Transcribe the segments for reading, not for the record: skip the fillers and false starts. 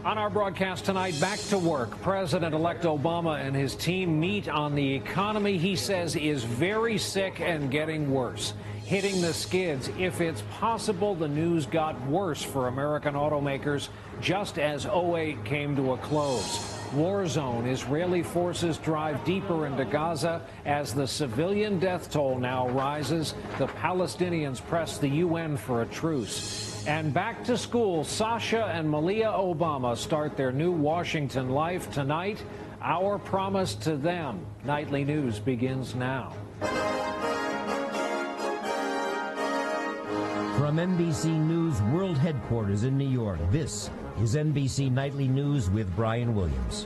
On our broadcast tonight, back to work. President-elect Obama and his team meet on the economy he says is very sick and getting worse. Hitting the skids. If it's possible, the news got worse for American automakers just as 08 came to a close. War zone. Israeli forces drive deeper into Gaza as the civilian death toll now rises. The Palestinians press the UN for a truce. And back to school, Sasha and Malia Obama start their new Washington life tonight. Our promise to them. Nightly News begins now. From NBC News World Headquarters in New York, this is NBC Nightly News with Brian Williams.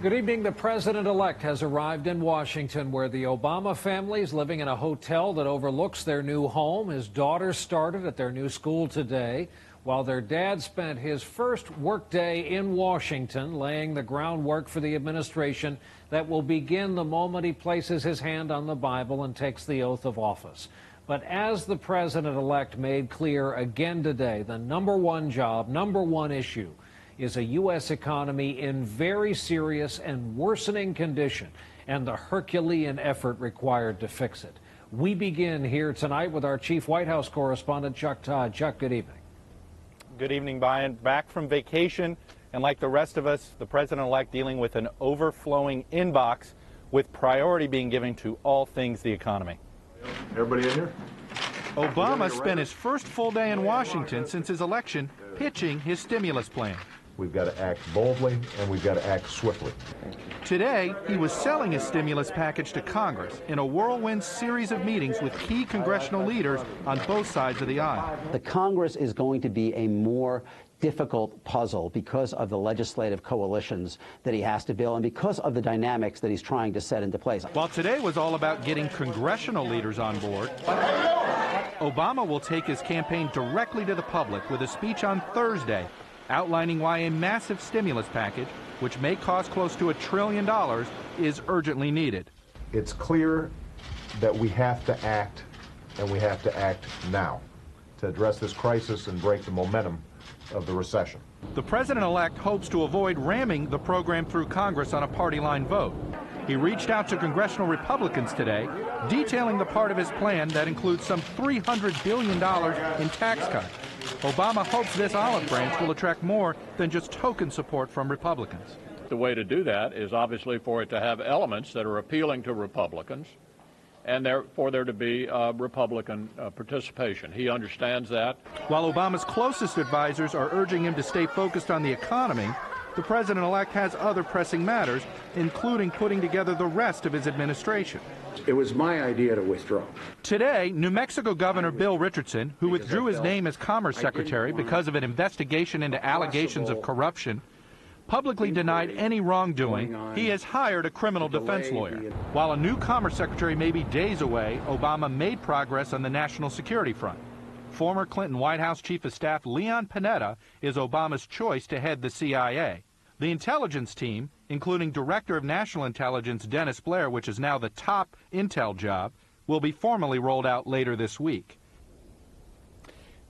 Good evening. The president-elect has arrived in Washington, where the Obama family is living in a hotel that overlooks their new home. His daughter started at their new school today, while their dad spent his first workday in Washington laying the groundwork for the administration that will begin the moment he places his hand on the Bible and takes the oath of office. But as the president-elect made clear again today, the number one job, number one issue is a U.S. economy in very serious and worsening condition and the Herculean effort required to fix it. We begin here tonight with our chief White House correspondent, Chuck Todd. Chuck, good evening. Good evening, Brian. Back from vacation, and like the rest of us, the president-elect dealing with an overflowing inbox with priority being given to all things the economy. Everybody in here? Obama spent his first full day in Washington since his election pitching his stimulus plan. We've got to act boldly and we've got to act swiftly. Today, he was selling his stimulus package to Congress in a whirlwind series of meetings with key congressional leaders on both sides of the aisle. The Congress is going to be a more difficult puzzle because of the legislative coalitions that he has to build and because of the dynamics that he's trying to set into place. While today was all about getting congressional leaders on board, Obama will take his campaign directly to the public with a speech on Thursday outlining why a massive stimulus package, which may cost close to $1 trillion, is urgently needed. It's clear that we have to act, and we have to act now to address this crisis and break the momentum of the recession. The president-elect hopes to avoid ramming the program through Congress on a party line vote. He reached out to congressional Republicans today, detailing the part of his plan that includes some $300 billion in tax cuts. Obama hopes this olive branch will attract more than just token support from Republicans. The way to do that is obviously for it to have elements that are appealing to Republicans and for there to be Republican participation. He understands that. While Obama's closest advisors are urging him to stay focused on the economy, the president-elect has other pressing matters, including putting together the rest of his administration. It was my idea to withdraw. Today, New Mexico Governor Bill Richardson, who withdrew his name as Commerce Secretary because of an investigation into allegations of corruption, publicly denied any wrongdoing. He has hired a criminal defense lawyer. While a new Commerce Secretary may be days away, Obama made progress on the national security front. Former Clinton White House Chief of Staff Leon Panetta is Obama's choice to head the CIA. The intelligence team, including Director of National Intelligence Dennis Blair, which is now the top intel job, will be formally rolled out later this week.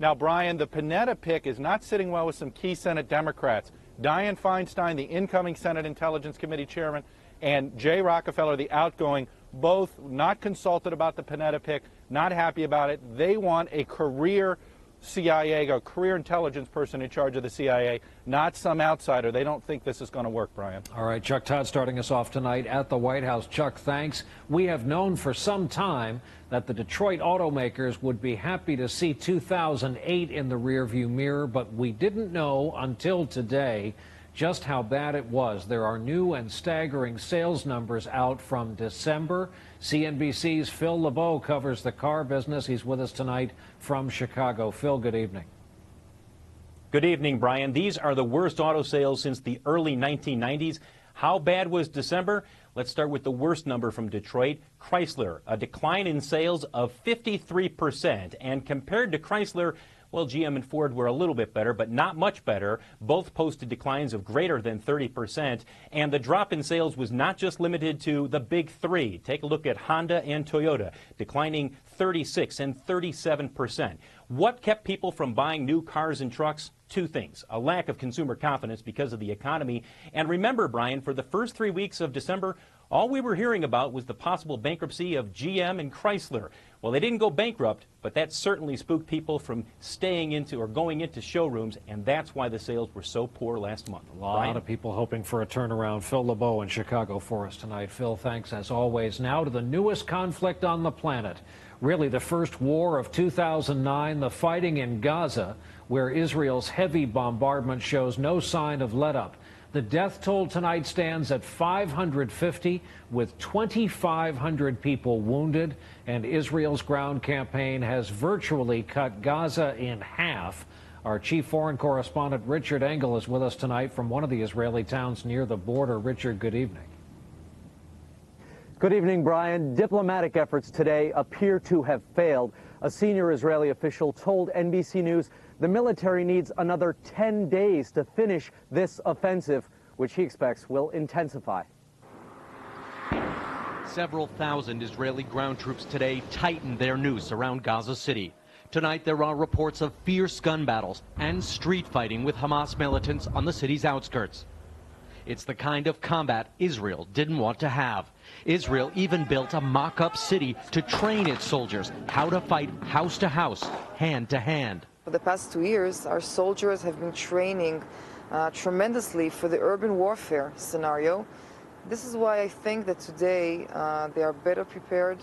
Now, Brian, the Panetta pick is not sitting well with some key Senate Democrats. Dianne Feinstein, the incoming Senate Intelligence Committee chairman, and Jay Rockefeller, the outgoing, both not consulted about the Panetta pick, not happy about it. They want a career CIA, a career intelligence person in charge of the CIA, not some outsider. They don't think this is going to work, Brian. All right, Chuck Todd starting us off tonight at the White House. Chuck, thanks. We have known for some time that the Detroit automakers would be happy to see 2008 in the rearview mirror, but we didn't know until today just how bad it was. There are new and staggering sales numbers out from December. CNBC's Phil LeBeau covers the car business. He's with us tonight from Chicago. Phil, good evening. Good evening, Brian. These are the worst auto sales since the early 1990s. How bad was December? Let's start with the worst number from Detroit. Chrysler, a decline in sales of 53%. And compared to Chrysler, Well, GM and Ford were a little bit better, but not much better. Both posted declines of greater than 30%. And the drop in sales was not just limited to the big three. Take a look at Honda and Toyota, declining 36 and 37%. What kept people from buying new cars and trucks? Two things: a lack of consumer confidence because of the economy. And remember, Brian, for the first 3 weeks of December, all we were hearing about was the possible bankruptcy of GM and Chrysler. Well, they didn't go bankrupt, but that certainly spooked people from staying into or going into showrooms, and that's why the sales were so poor last month. A lot of people hoping for a turnaround. Phil LeBeau in Chicago for us tonight. Phil, thanks as always. Now to the newest conflict on the planet. Really the first war of 2009, the fighting in Gaza, where Israel's heavy bombardment shows no sign of let-up. The death toll tonight stands at 550, with 2,500 people wounded, and Israel's ground campaign has virtually cut Gaza in half. Our chief foreign correspondent Richard Engel is with us tonight from one of the Israeli towns near the border. Richard, good evening. Good evening, Brian. Diplomatic efforts today appear to have failed. A senior Israeli official told NBC News the military needs another 10 days to finish this offensive, which he expects will intensify. Several thousand Israeli ground troops today tightened their noose around Gaza City. Tonight there are reports of fierce gun battles and street fighting with Hamas militants on the city's outskirts. It's the kind of combat Israel didn't want to have. Israel even built a mock-up city to train its soldiers how to fight house to house, hand to hand. For the past 2 years, our soldiers have been training tremendously for the urban warfare scenario. This is why I think that today they are better prepared,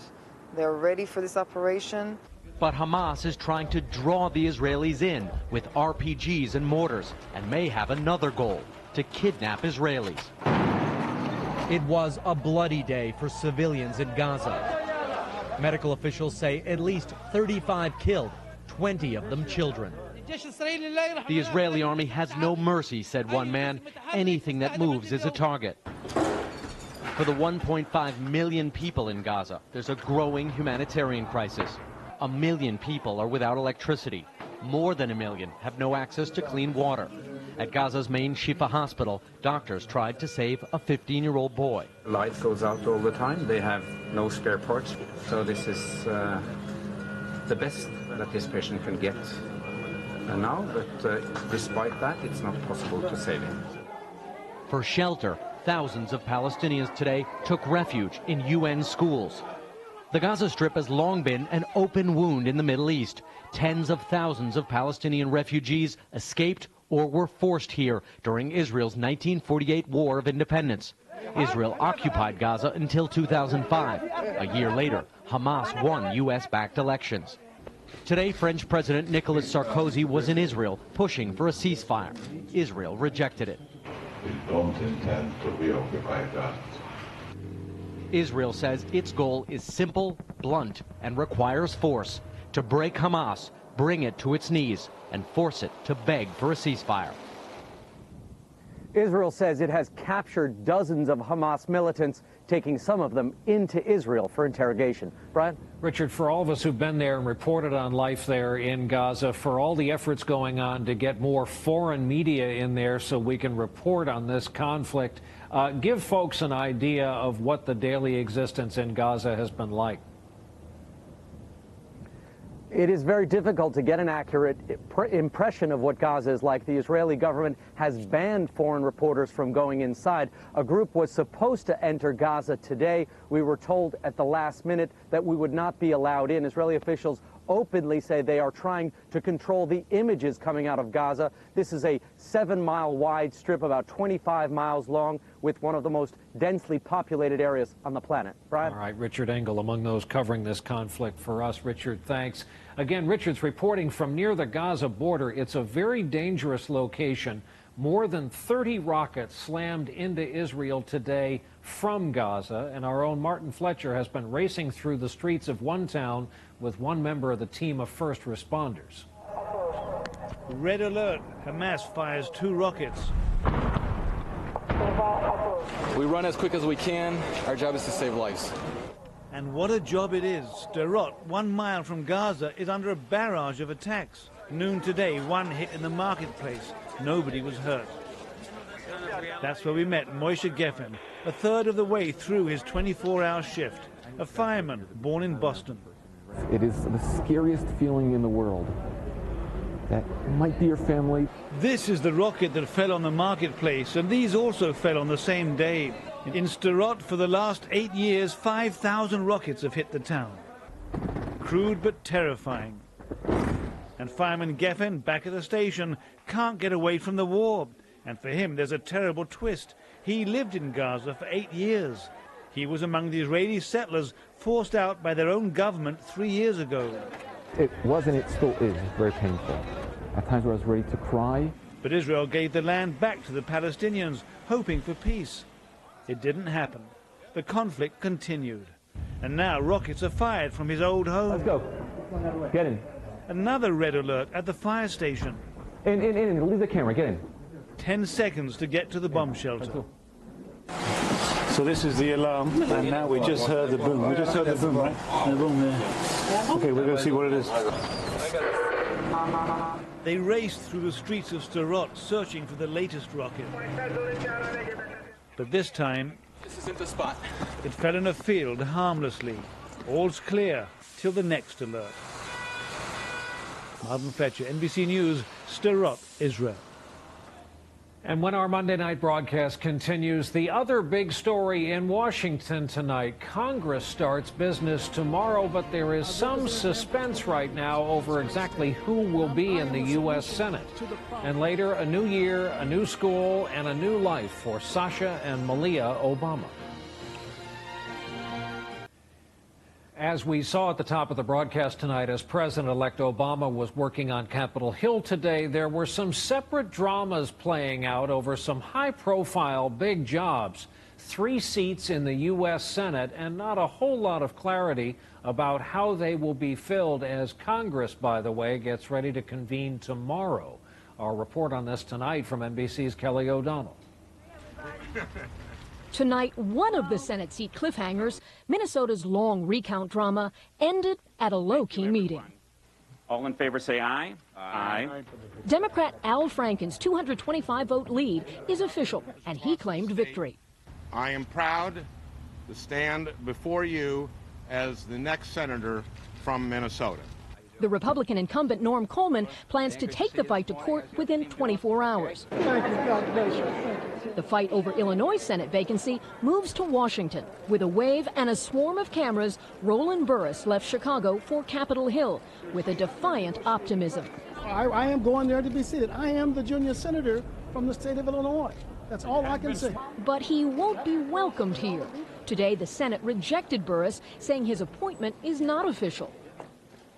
they are ready for this operation. But Hamas is trying to draw the Israelis in with RPGs and mortars and may have another goal: to kidnap Israelis. It was a bloody day for civilians in Gaza. Medical officials say at least 35 killed, 20 of them children. The Israeli army has no mercy, said one man. Anything that moves is a target. For the 1.5 million people in Gaza, there's a growing humanitarian crisis. 1 million people are without electricity. More than 1 million have no access to clean water. At Gaza's main Shifa hospital, doctors tried to save a 15-year-old boy. Light goes out all the time. They have no spare parts. So this is the best that this patient can get now. But despite that, it's not possible to save him. For shelter, thousands of Palestinians today took refuge in UN schools. The Gaza Strip has long been an open wound in the Middle East. Tens of thousands of Palestinian refugees escaped or were forced here during Israel's 1948 War of Independence. Israel occupied Gaza until 2005. A year later, Hamas won U.S.-backed elections. Today, French President Nicolas Sarkozy was in Israel pushing for a ceasefire. Israel rejected it. We don't intend to reoccupy Gaza. Israel says its goal is simple, blunt, and requires force: to break Hamas, bring it to its knees, and force it to beg for a ceasefire. Israel says it has captured dozens of Hamas militants, taking some of them into Israel for interrogation. Brian? Richard, for all of us who've been there and reported on life there in Gaza, for all the efforts going on to get more foreign media in there so we can report on this conflict, give folks an idea of what the daily existence in Gaza has been like. It is very difficult to get an accurate impression of what Gaza is like. The Israeli government has banned foreign reporters from going inside. A group was supposed to enter Gaza today. We were told at the last minute that we would not be allowed in. Israeli officials openly say they are trying to control the images coming out of Gaza. This is a 7-mile wide strip, about 25 miles long, with one of the most densely populated areas on the planet. Brian? All right, Richard Engel among those covering this conflict for us. Richard, thanks. Again, Richard's reporting from near the Gaza border. It's a very dangerous location. More than 30 rockets slammed into Israel today from Gaza, and our own Martin Fletcher has been racing through the streets of one town with one member of the team of first responders. Red alert. Hamas fires 2 rockets. We run as quick as we can. Our job is to save lives. And what a job it is. Sderot, 1 mile from Gaza, is under a barrage of attacks. Noon today, one hit in the marketplace. Nobody was hurt. That's where we met Moshe Geffen, a third of the way through his 24-hour shift, a fireman born in Boston. It is the scariest feeling in the world. That might be your family. This is the rocket that fell on the marketplace, and these also fell on the same day. In Sderot, for the last 8 years, 5,000 rockets have hit the town. Crude but terrifying. And fireman Geffen, back at the station, can't get away from the war. And for him, there's a terrible twist. He lived in Gaza for 8 years. He was among the Israeli settlers forced out by their own government 3 years ago. It was and it still is very painful. At times where I was ready to cry. But Israel gave the land back to the Palestinians, hoping for peace. It didn't happen. The conflict continued. And now rockets are fired from his old home. Let's go. Get in. Another red alert at the fire station. In. Leave the camera. Get in. 10 seconds to get to the bomb shelter. So this is the alarm, and now we just heard the boom. We just heard the boom, right? The boom there. Okay, we're going to see what it is. They raced through the streets of Sderot, searching for the latest rocket. But this time, This isn't the spot. It fell in a field harmlessly. All's clear till the next alert. Marvin Fletcher, NBC News, Sderot, Israel. And when our Monday night broadcast continues, the other big story in Washington tonight, Congress starts business tomorrow, but there is some suspense right now over exactly who will be in the U.S. Senate. And later, a new year, a new school, and a new life for Sasha and Malia Obama. As we saw at the top of the broadcast tonight, as President-elect Obama was working on Capitol Hill today, there were some separate dramas playing out over some high-profile big jobs. 3 seats in the U.S. Senate, and not a whole lot of clarity about how they will be filled as Congress, by the way, gets ready to convene tomorrow. Our report on this tonight from NBC's Kelly O'Donnell. Tonight, one of the Senate seat cliffhangers, Minnesota's long recount drama, ended at a low-key meeting. All in favor say aye. Aye. Democrat Al Franken's 225-vote lead is official, and he claimed victory. I am proud to stand before you as the next senator from Minnesota. The Republican incumbent Norm Coleman plans to take the fight to court within 24 hours. Thank you. God bless you. Thank you. The fight over Illinois' Senate vacancy moves to Washington. With a wave and a swarm of cameras, Roland Burris left Chicago for Capitol Hill with a defiant optimism. I am going there to be seated. I am the junior senator from the state of Illinois. That's all I can say. But he won't be welcomed here. Today, the Senate rejected Burris, saying his appointment is not official.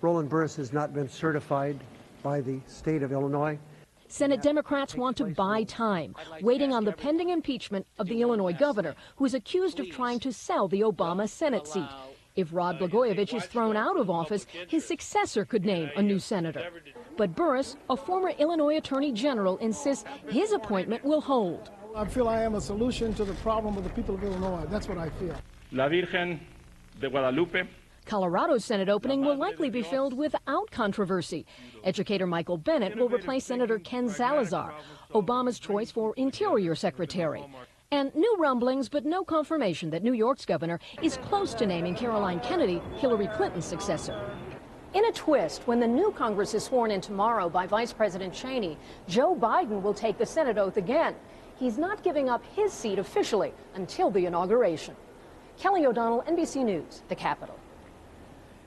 Roland Burris has not been certified by the state of Illinois. Senate Democrats want to buy time, waiting on the pending impeachment of the Illinois governor, who is accused of trying to sell the Obama Senate seat. If Rod Blagojevich is thrown out of office, his successor could name a new senator. But Burris, a former Illinois attorney general, insists his appointment will hold. I feel I am a solution to the problem of the people of Illinois. That's what I feel. La Virgen de Guadalupe. Colorado's Senate opening will likely be filled without controversy. Educator Michael Bennett will replace Senator Ken Salazar, Obama's choice for Interior Secretary. And new rumblings, but no confirmation that New York's governor is close to naming Caroline Kennedy Hillary Clinton's successor. In a twist, when the new Congress is sworn in tomorrow by Vice President Cheney, Joe Biden will take the Senate oath again. He's not giving up his seat officially until the inauguration. Kelly O'Donnell, NBC News, the Capitol.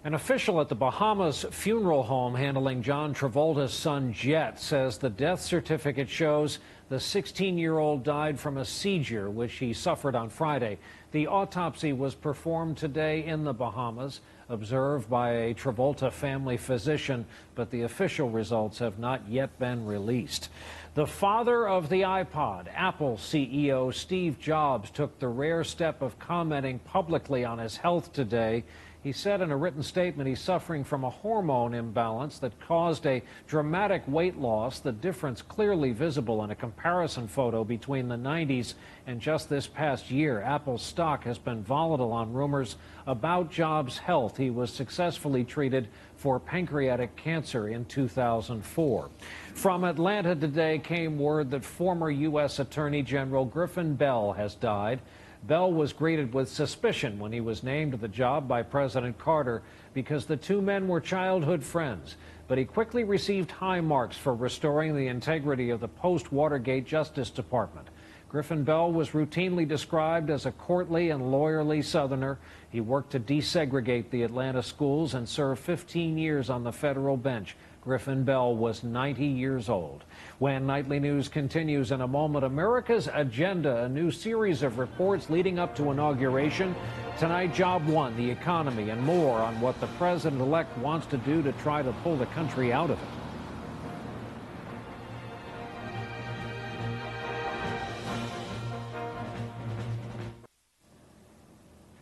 An official at the Bahamas funeral home handling John Travolta's son Jet says the death certificate shows the 16-year-old died from a seizure, which he suffered on Friday. The autopsy was performed today in the Bahamas, observed by a Travolta family physician, but the official results have not yet been released. The father of the iPod, Apple CEO Steve Jobs, took the rare step of commenting publicly on his health today. He said in a written statement he's suffering from a hormone imbalance that caused a dramatic weight loss, the difference clearly visible in a comparison photo between the 90s and just this past year. Apple's stock has been volatile on rumors about Jobs' health. He was successfully treated for pancreatic cancer in 2004. From Atlanta today came word that former U.S. Attorney General Griffin Bell has died. Bell was greeted with suspicion when he was named to the job by President Carter because the two men were childhood friends. But he quickly received high marks for restoring the integrity of the post-Watergate Justice Department. Griffin Bell was routinely described as a courtly and lawyerly Southerner. He worked to desegregate the Atlanta schools and served 15 years on the federal bench. Griffin Bell was 90 years old. When Nightly News continues in a moment, America's Agenda, a new series of reports leading up to inauguration. Tonight, Job 1, the economy, and more on what the president-elect wants to do to try to pull the country out of it.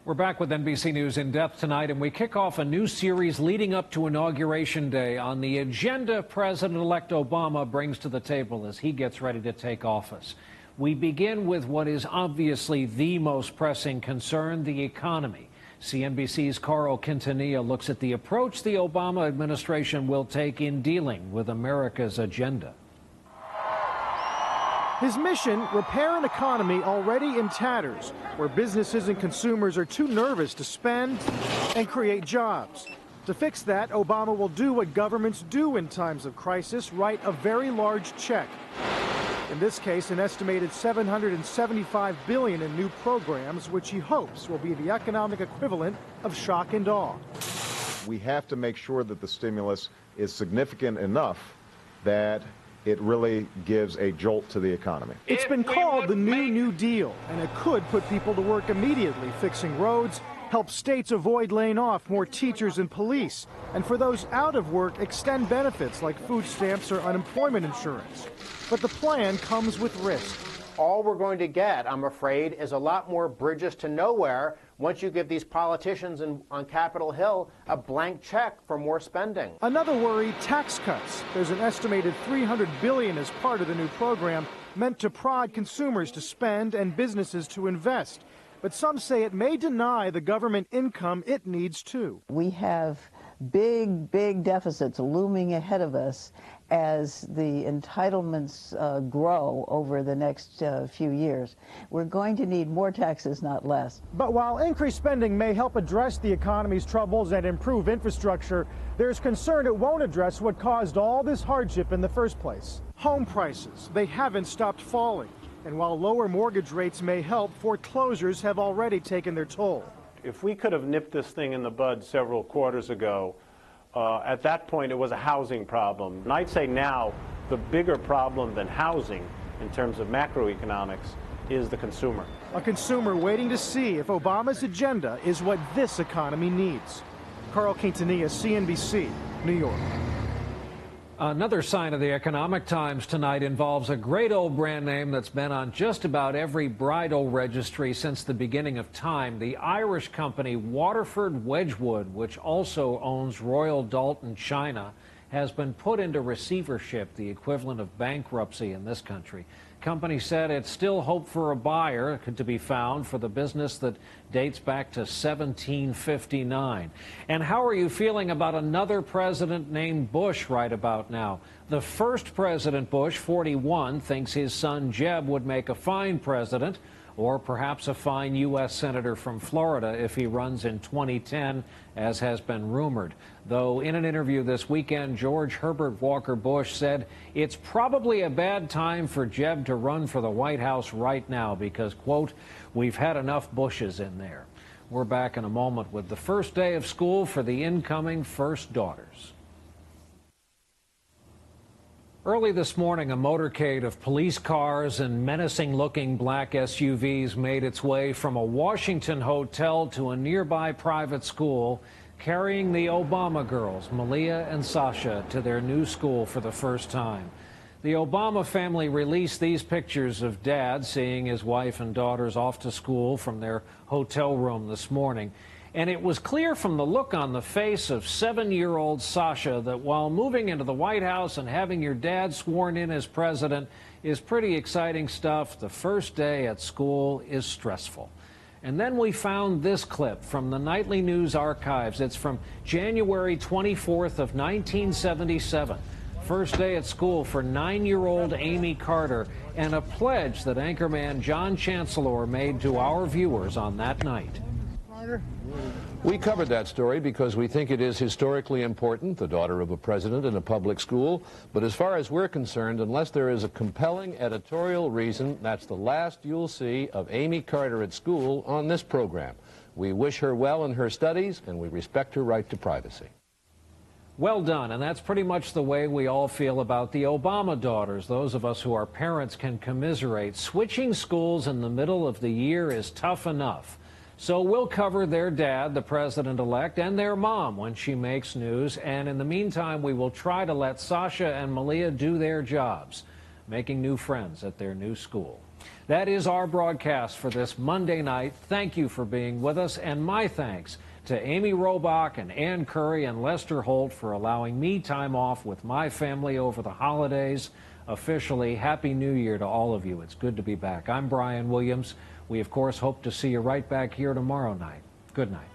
We're back with NBC News In Depth tonight, and we kick off a new series leading up to Inauguration Day on the agenda President-elect Obama brings to the table as he gets ready to take office. We begin with what is obviously the most pressing concern, the economy. CNBC's Carl Quintanilla looks at the approach the Obama administration will take in dealing with America's agenda. His mission, repair an economy already in tatters, where businesses and consumers are too nervous to spend and create jobs. To fix that, Obama will do what governments do in times of crisis, write a very large check. In this case, an estimated $775 billion in new programs, which he hopes will be the economic equivalent of shock and awe. We have to make sure that the stimulus is significant enough that it really gives a jolt to the economy. It's been called the New Deal, and it could put people to work immediately, fixing roads, help states avoid laying off more teachers and police, and for those out of work, extend benefits like food stamps or unemployment insurance. But the plan comes with risk. All we're going to get, I'm afraid, is a lot more bridges to nowhere once you give these politicians on Capitol Hill a blank check for more spending. Another worry, tax cuts. There's an estimated $300 billion as part of the new program meant to prod consumers to spend and businesses to invest. But some say it may deny the government income it needs too. We have big deficits looming ahead of us as the entitlements grow over the next few years. We're going to need more taxes, not less. But while increased spending may help address the economy's troubles and improve infrastructure, there's concern it won't address what caused all this hardship in the first place. Home prices, they haven't stopped falling. And while lower mortgage rates may help, foreclosures have already taken their toll. If we could have nipped this thing in the bud several quarters ago, at that point it was a housing problem. And I'd say now the bigger problem than housing in terms of macroeconomics is the consumer. A consumer waiting to see if Obama's agenda is what this economy needs. Carl Quintanilla, CNBC, New York. Another sign of the economic times tonight involves a great old brand name that's been on just about every bridal registry since the beginning of time. The Irish company Waterford Wedgwood, which also owns Royal Doulton China, has been put into receivership, the equivalent of bankruptcy in this country. Company said it still hoped for a buyer to be found for the business that dates back to 1759. And how are you feeling about another president named Bush right about now? The first President Bush, 41, thinks his son Jeb would make a fine president, or perhaps a fine U.S. Senator from Florida if he runs in 2010, as has been rumored. Though in an interview this weekend, George Herbert Walker Bush said it's probably a bad time for Jeb to run for the White House right now because, quote, we've had enough Bushes in there. We're back in a moment with the first day of school for the incoming first daughters. Early this morning, a motorcade of police cars and menacing-looking black SUVs made its way from a Washington hotel to a nearby private school, carrying the Obama girls, Malia and Sasha, to their new school for the first time. The Obama family released these pictures of Dad seeing his wife and daughters off to school from their hotel room this morning. And it was clear from the look on the face of 7-year-old Sasha that while moving into the White House and having your dad sworn in as president is pretty exciting stuff, the first day at school is stressful. And then we found this clip from the Nightly News archives. It's from January 24th of 1977. First day at school for 9-year-old Amy Carter, and a pledge that anchorman John Chancellor made to our viewers on that night. We covered that story because we think it is historically important, the daughter of a president in a public school. But as far as we're concerned, unless there is a compelling editorial reason, that's the last you'll see of Amy Carter at school on this program. We wish her well in her studies, and we respect her right to privacy. Well done, and that's pretty much the way we all feel about the Obama daughters. Those of us who are parents can commiserate. Switching schools in the middle of the year is tough enough. So we'll cover their dad, the president-elect, and their mom when she makes news. And in the meantime, we will try to let Sasha and Malia do their jobs, making new friends at their new school. That is our broadcast for this Monday night. Thank you for being with us, and my thanks to Amy Robach and Ann Curry and Lester Holt for allowing me time off with my family over the holidays. Officially, Happy New Year to all of you. It's good to be back. I'm Brian Williams. We, of course, hope to see you right back here tomorrow night. Good night.